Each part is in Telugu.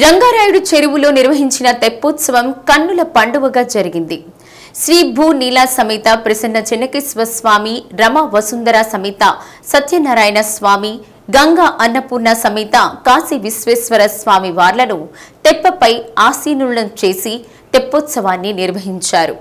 రంగారాయుడు చెరువులో నిర్వహించిన తెప్పోత్సవం కన్నుల పండువగా జరిగింది. శ్రీ భూ నీలా సమేత ప్రసన్న చెన్నకేశ్వర స్వామి, రమ వసుంధర సమేత సత్యనారాయణ స్వామి, గంగా అన్నపూర్ణ సమేత కాశీ విశ్వేశ్వర స్వామి వార్లను తెప్పపై ఆసీనులను చేసి తెప్పోత్సవాన్ని నిర్వహించారు.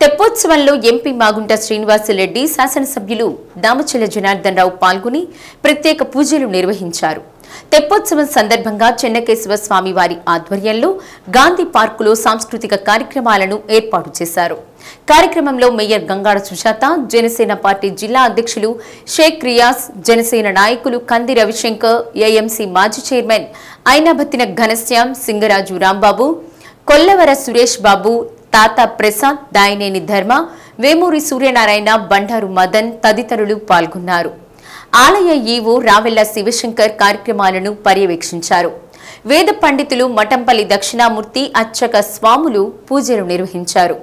తెప్పోత్సవంలో ఎంపీ మాగుంట శ్రీనివాసరెడ్డి, శాసనసభ్యులు దామచల జనార్దన్ రావు పాల్గొని ప్రత్యేక పూజలు నిర్వహించారు. తెప్పోత్సవం సందర్భంగా చెన్నకేశ్వర స్వామి వారి ఆధ్వర్యంలో గాంధీ పార్కులో సాంస్కృతిక కార్యక్రమాలను ఏర్పాటు చేశారు. కార్యక్రమంలో మేయర్ గంగాడ సుజాత, జనసేన పార్టీ జిల్లా అధ్యక్షులు షేక్ రియాజ్, జనసేన నాయకులు కంది రవిశంకర్, ఏఎంసీ మాజీ చైర్మన్ ఐనాబత్తిన ఘనశ్యాం, సింగరాజు రాంబాబు, కొల్లవర సురేష్ బాబు, తాత ప్రసాద్, దాయినేని ధర్మ, వేమూరి సూర్యనారాయణ, బండారు మదన్ తదితరులు పాల్గొన్నారు. ఆలయ ఈవో రావెల్ల శివశంకర్ కార్యక్రమాలను పర్యవేక్షించారు. వేద పండితులు మఠంపల్లి దక్షిణామూర్తి, అర్చక స్వాములు పూజలు నిర్వహించారు.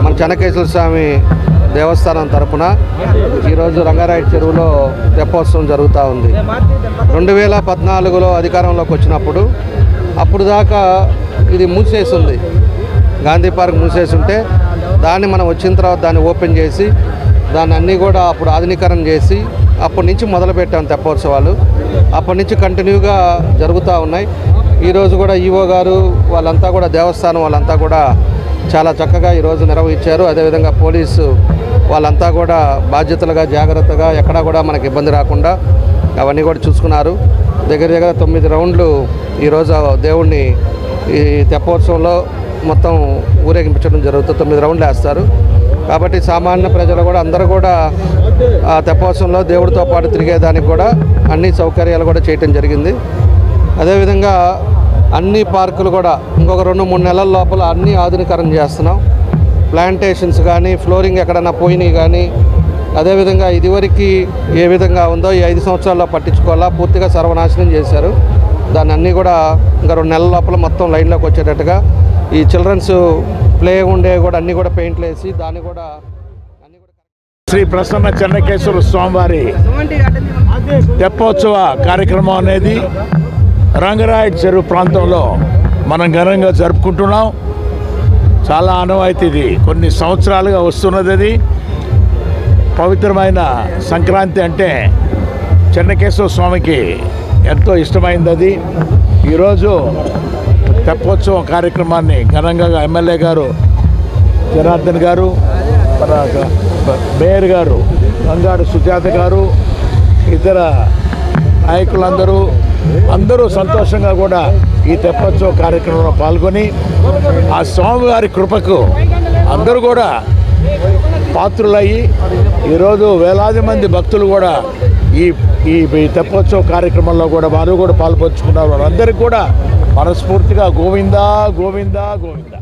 మన చెన్నకేశ్వర స్వామి దేవస్థానం తరపున ఈరోజు రంగారాయుడు చెరువులో తెప్పోత్సవం జరుగుతూ ఉంది. 2014లో అధికారంలోకి వచ్చినప్పుడు అప్పుడు దాకా ఇది మూసేసి ఉంది, గాంధీ పార్క్ మూసేసి ఉంటే దాన్ని మనం వచ్చిన తర్వాత దాన్ని ఓపెన్ చేసి దాన్ని అన్నీ కూడా అప్పుడు ఆధునీకరణ చేసి అప్పటి నుంచి మొదలుపెట్టాం తెప్పోత్సవాలు. అప్పటి నుంచి కంటిన్యూగా జరుగుతూ ఉన్నాయి. ఈరోజు కూడా ఈవో గారు వాళ్ళంతా కూడా దేవస్థానం వాళ్ళంతా కూడా చాలా చక్కగా ఈరోజు నిర్వహించారు. అదేవిధంగా పోలీసు వాళ్ళంతా కూడా బాధ్యతలుగా జాగ్రత్తగా ఎక్కడా కూడా మనకి ఇబ్బంది రాకుండా అవన్నీ కూడా చూసుకున్నారు. దగ్గర 9 రౌండ్లు ఈరోజు దేవుణ్ణి ఈ తెప్పోత్సవంలో మొత్తం ఊరేగించడం జరుగుతుంది. 9 రౌండ్లు వేస్తారు. కాబట్టి సామాన్య ప్రజలు కూడా అందరూ కూడా ఆ తెప్పోత్సవంలో దేవుడితో పాటు తిరిగేదానికి కూడా అన్ని సౌకర్యాలు కూడా చేయటం జరిగింది. అదేవిధంగా అన్ని పార్కులు కూడా ఇంకొక 2-3 నెలల లోపల అన్నీ ఆధునీకరణ చేస్తున్నాం. ప్లాంటేషన్స్ కానీ, ఫ్లోరింగ్ ఎక్కడన్నా పోయినాయి కానీ, అదేవిధంగా ఇదివరకు ఏ విధంగా ఉందో ఈ 5 సంవత్సరాల్లో పట్టించుకోవాలా, పూర్తిగా సర్వనాశనం చేశారు. దాన్ని అన్నీ కూడా ఇంకా 2 నెలల లోపల మొత్తం లైన్లోకి వచ్చేటట్టుగా ఈ చిల్డ్రన్స్ ప్లే ఉండే కూడా అన్నీ కూడా పెయింట్లు వేసి దాన్ని కూడా శ్రీ ప్రసన్న చెన్నకేశ్వర స్వామివారి తెప్పోత్సవ కార్యక్రమం అనేది రంగారాయుడు చెరువు ప్రాంతంలో మనం ఘనంగా జరుపుకుంటున్నాం. చాలా ఆనవాయితీ, ఇది కొన్ని సంవత్సరాలుగా వస్తున్నది. అది పవిత్రమైన సంక్రాంతి అంటే చెన్నకేశ్వర స్వామికి ఎంతో ఇష్టమైంది. అది ఈరోజు తెప్పోత్సవం కార్యక్రమాన్ని ఘనంగా ఎమ్మెల్యే గారు జనార్దన్ గారు, మన మేయర్ గారు గంగాడ సుజాత గారు, ఇతర నాయకులందరూ సంతోషంగా కూడా ఈ తెప్పోత్సవ కార్యక్రమంలో పాల్గొని ఆ స్వామివారి కృపకు అందరూ కూడా పాత్రులయ్యి ఈరోజు వేలాది మంది భక్తులు కూడా ఈ తెప్పోత్సవ కార్యక్రమంలో కూడా వారు కూడా పాల్పంచుకున్నారు. వారందరికీ కూడా మనస్ఫూర్తిగా గోవిందా గోవిందా గోవిందా.